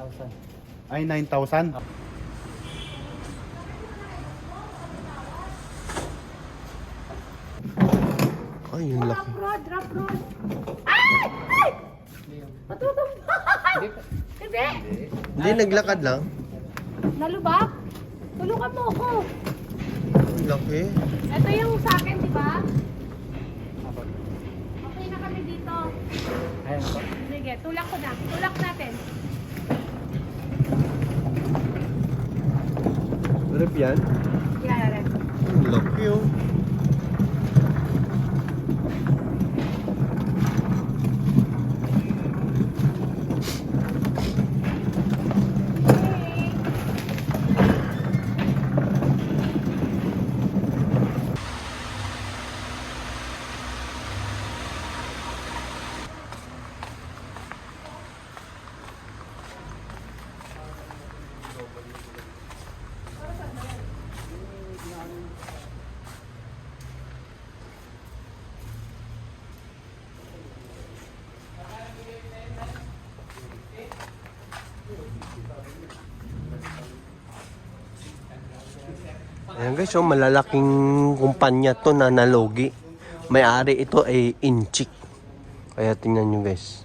9,000. Ay, 9,000? Ay, yung laki. Drop rod. Ay! Ay! Matutumba! Hindi. Hindi, naglakad lang. Nalubak? Tulungan mo ako. Ang laki. Ito yung sa akin, di ba? Okay na kami dito. Ayan po. Sige, tulak ko na. Tulak natin. Rep yan? Yan. Ang laki oh. Ayan guys, so malalaking kumpanya to na nalogi. May-ari ito ay Inchik. Kaya tingnan nyo guys.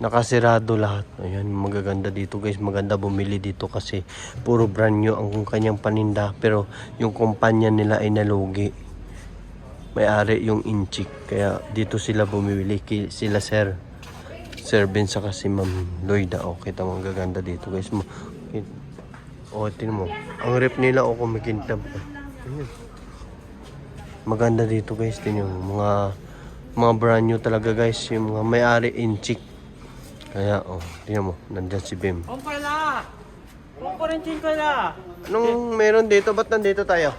Nakasirado lahat. Ayan, magaganda dito guys. Maganda bumili dito kasi puro brand new ang kanyang paninda. Pero yung kumpanya nila ay nalogi. May-ari yung Inchik. Kaya dito sila bumili. Sila Sir Ben saka si Ma'am Lloyda. O, kita mo, magaganda dito guys. O, tinan mo. Ang rep nila o kumikintab. Ayan. Maganda dito guys. Tinan mo. Mga brand new talaga guys. Yung mga may-ari Inchik. Kaya, tinan mo. Nandyan si Bim. Kung kaila! Kung kurentin kaila! Anong meron dito? Ba't nandito tayo?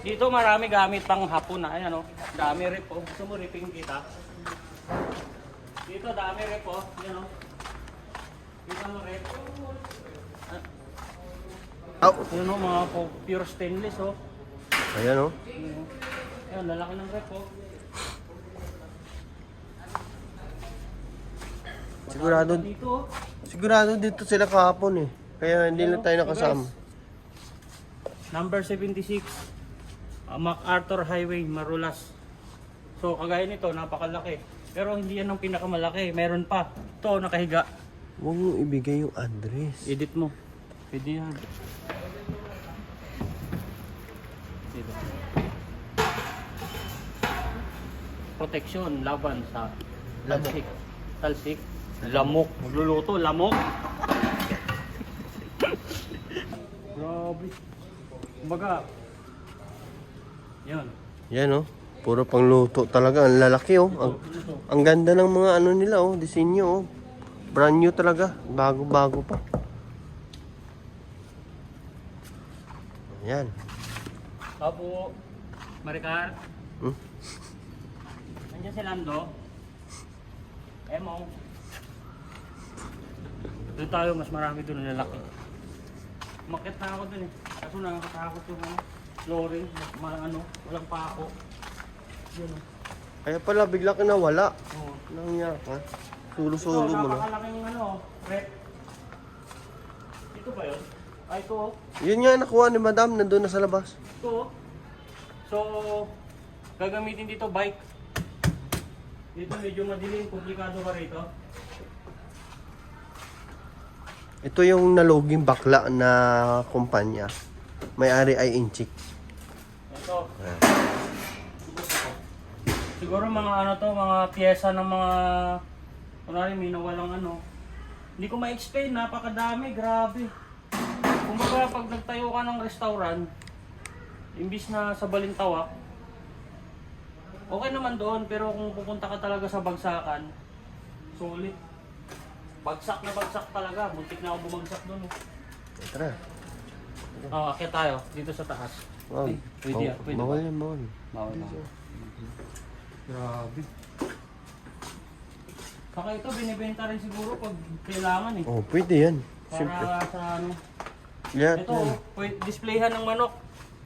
Dito marami gamit pang hapon na. Ayan o. Dami rip o. Gusto mo ripping kita? Dito dami rip o. Ayan o. Dito mo rip. Oh. Ayan o, mga pure stainless o. Ayan o. Ayan, lalaki ng rip o. Sigurado dito sila kahapon eh. Kaya hindi na tayo nakasama. Number 76. MacArthur Highway, Marulas. So, kagaya nito, napakalaki. Pero hindi yan ang pinakamalaki. Meron pa. Ito, nakahiga. Huwag mo ibigay yung address. Edit mo. Pwede yan. Dito. Protection, laban sa talsik. Talsik. Lamok. Magluluto, lamok. Grabe. Kumbaga, yan. Yan oh. Puro pangluto talaga. Ang lalaki oh. Ang ganda ng mga ano nila oh. Disenyo oh. Brand new talaga. Bago-bago pa. Yan. Apo, Maricar. Hmm? Nandiyan si Lando. Emong. Doon tayo, mas marami doon na lalaki. Umakyat na ako doon eh. Kaso nakakatakot yung flooring. Walang pako. Yun oh. Kaya pala bigla ka nawala. Oo. Nangyari ka. Sulo-sulo mo na. Napakalaking rep. Ito ba yun? Ay, ito oh. Yun nga nakuha ni Madam. Nandun na sa labas. Ito oh. So, gagamitin dito bike. Dito medyo madilim. Komplikado ka rito. Ito yung naloging bakla na kumpanya. May-ari ay Inchik. Ito. Siguro mga mga piyesa ng mga kunwari may nawalang Hindi ko ma-explain, napakadami, grabe. Kumbaga pag nagtayo ka ng restaurant, imbis na sa Balintawak, okay naman doon, pero kung pupunta ka talaga sa bagsakan, sulit. Bagsak na bagsak talaga, muntik na ako bumagsak doon. Tara. Akyat tayo, dito sa taas. Wow. Pwede yan, pwede. Bawal yan, bawal. Bawal na. Grabe. Saka ito, binibenta rin siguro pag kailangan eh. Oh, pwede yan. Siyempre. Para sa Yan, ito, yan. displayhan ng manok.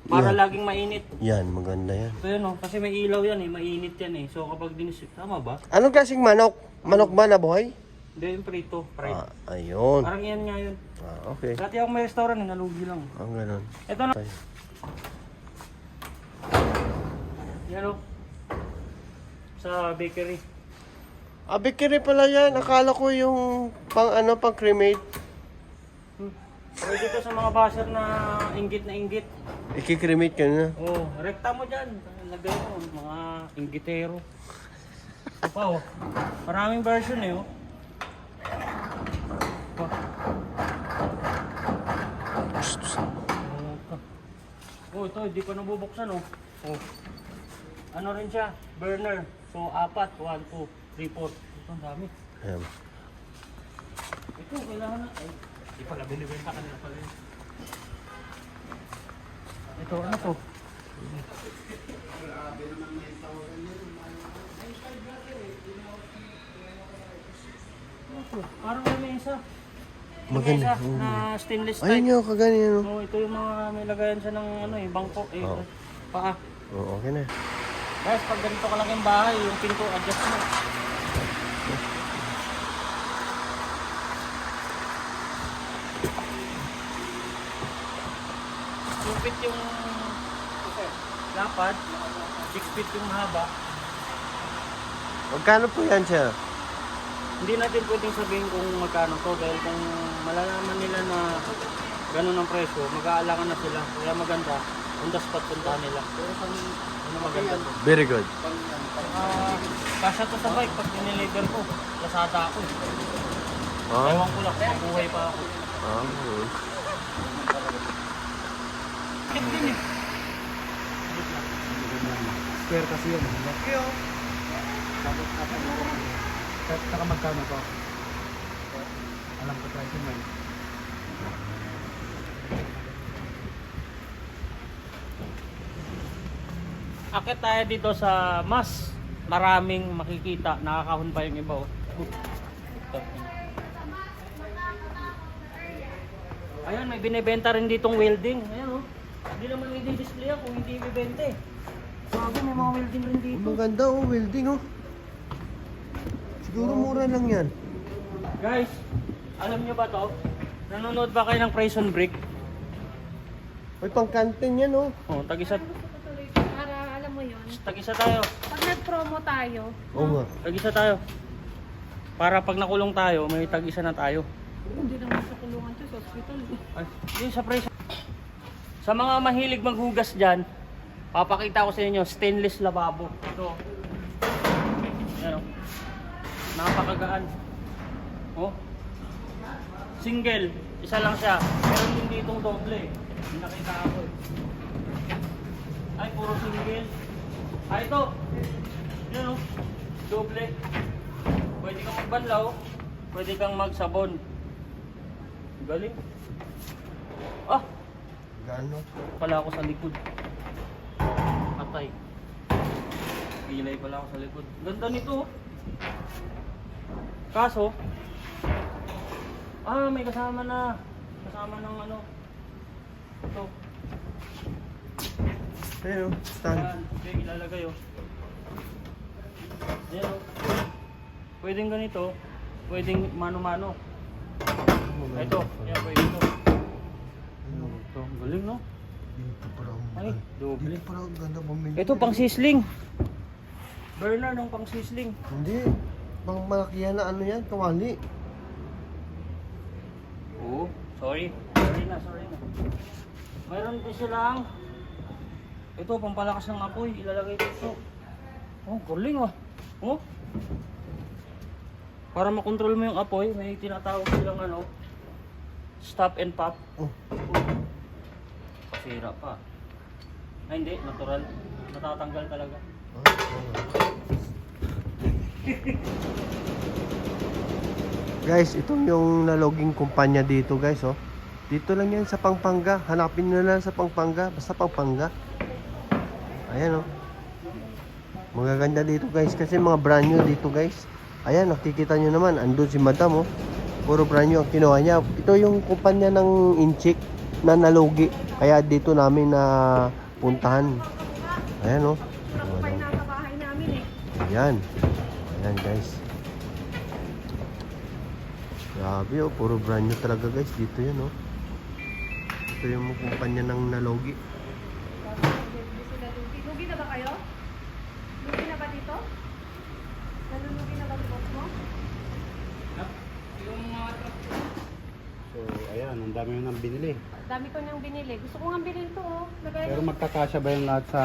Para Yan. laging mainit. Yan, maganda yan. So yun kasi may ilaw yan eh, mainit yan eh. So kapag dinisip, tama ba? Anong klaseng manok? Manok ba na buhay? Hindi yung prito, fried. Ayun. Parang yan nga yun. Okay. Dati ako may restaurant, nalugi lang. Ang ganun. Ito na. Ay. Yan o. Sa bakery. Bakery pala yan. Akala ko yung pang cremate. Pwede to sa mga basher na inggit na inggit. Iki-cremate ka na. Oh, rekta mo dyan. Lagay mo, mga inggitero. Ito pa oh. Maraming version eh oh. Oh, ito, hindi pa nabubuksan oh. Oh. Ano rin siya? Burner. So, 4. 1, 2, 3, 4. Ito, ang dami. Ayan. Ito, kailangan na. Ay, di pala binibenta kanila pala yun. Ito, ano to? Ito, parang may mesa. Maganda. Mesa na stainless type. Ayun yung kaganyan. Oh, ito yung mga may lagayan siya ng ano eh, bangko eh, Oo. paa. Oh, okay na. Guys, pag ganito kalaking bahay, yung pinto adjust mo. Yung feet yung lapad, 6 feet yung mahaba. Magkano po yan siya? Hindi natin pwedeng sabihin kung magkano to dahil kung malalaman nila na ganun ang presyo, mag-aalangan na sila. Kaya maganda, on the spot puntahan nila. Pero kung ano maganda to. Very good. Kasya to sa bike pag dineliver ko. Lasada ako eh. Ewan ko lang, mabuhay pa ako. Kit din eh. Square kasi yun. Okay, oh. Saka magkano to? Alam ko tayo man. Akit tayo dito sa mas maraming makikita. Nakakahon pa yung iba oh. Ito. Ayan, may binibenta rin ditong welding. Ayan oh. Hindi naman i-display ako, hindi ibibenta eh. Sabi, may mga welding rin dito. Maganda welding Siguro mura lang yan. Guys, alam nyo ba to? Nanonood ba kayo ng Prison Break? May pang-canteen yan Oh, tag-isa Para alam mo yun. tayo. Pag nag-promo tayo, Oo nga. Tag-isa tayo. Para pag nakulong tayo, may tag-isa na tayo. hindi naman sa kulungan siya sa hospital. Ay, yun sa prison. Sa mga mahilig maghugas dyan, papakita ko sa inyo, stainless lababo. Ito. Ayan o. Napakagaan. Oh. Single. Isa lang siya. Pero hindi itong doble. Hindi nakita ako eh. Ay, puro single. Ah, ito. Ayan o. Doble. Pwede kang magbanlaw. Pwede kang magsabon. Galing. Ah! Gano? Pala ako sa likod. Patay. Pilay pala ako sa likod. Ganda nito. Kaso, may kasama na. Kasama ng ano. Ito. Pero, stand. Ayan. Okay, ilalagay oh. Ayan oh. Pwedeng ganito. Pwedeng mano-mano. Ito. Ayan, pwede ito. Ito. Galing no? Dito parang Ay, doble. Dito parang ganda bumili. Ito pang sisling. Burner ng pang sisling. Hindi. Pang malakihan na ano yan, kawali. Oo, sorry. Sorry na. Mayroon din silang ito, pampalakas ng apoy. Ilalagay dito. Oh, galing ah. Oh. Para makontrol mo yung apoy, may tinatawag silang ano, stop and pop. Oh. Pasira pa. Ay hindi, natural. Natatanggal talaga. Guys, itong yung naloging kumpanya dito guys Dito lang yan sa Pampanga. Hanapin nyo lang sa Pampanga. Basta Pampanga. Ayan Magaganda dito guys. Kasi mga brand new dito guys. Ayan, nakikita nyo naman. Andun si madam Puro brand new ang kinuha niya. Ito yung kumpanya ng Inchik na nalogi. Kaya dito namin na puntahan. Ayan Sarap pa yung nasa bahay namin eh. Ayan. Ayan guys. Grabe oh, puro brand new talaga guys. Dito yan oh. Ito yung kumpanya ng Nalogi. Lugi na ba kayo? Lugi na ba dito? Nalulugi na ba yung box mo? Yung mga truck. So, ayan, ang dami nang binili. Dami ko nang binili. Gusto ko nga bilhin to oh. Lagay Pero mo. magkakasya ba yung lahat sa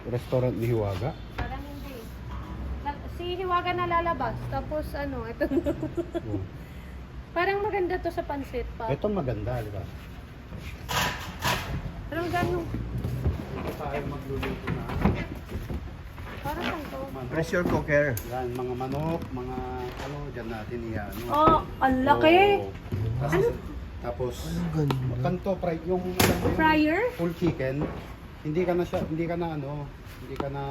restaurant ni Hiwaga? Parang hindi. Si Hiwaga na lalabas. Tapos ano, ito. Oh. Parang maganda to sa pansit pa. Ito maganda, di ba? Pero gano'n. Ito tayo magluluto na. Parang saan to? Pressure cooker. Yan, mga manok, mga ano, dyan natin iyan. Oh, ang laki. Oo. Tapos, Ganda. kanto, fried yung alam mo yun, Fryer? full chicken. Hindi ka na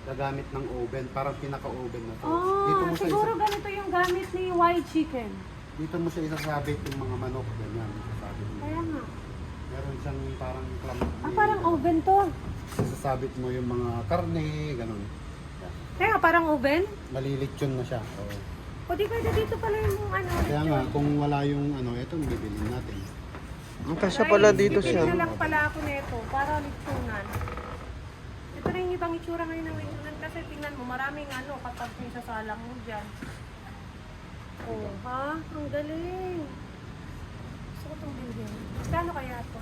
gagamit ng oven, parang pinaka-oven na to. Oh, siguro ganito yung gamit ni white chicken. Dito mo siya isasabit yung mga manok, ganyan, isasabit mo. Kaya nga. Meron siyang parang Parang oven to. Isasabit mo yung mga karne, ganun. Yan. Kaya parang oven? Malilitsyon na siya. Oo. O di pwede dito pala yung ano. Kaya nga, kung wala yung ano, ito ang bibilin natin. Ang kasya pala dito siya. na lang pala ako nito para litsunan. Ito rin yung ibang itsura ngayon ng litsunan kasi tingnan mo maraming ano kapag may sasalang mo dyan. Oh, ha? Ang galing. Gusto ko itong bilhin. Kano kaya ito?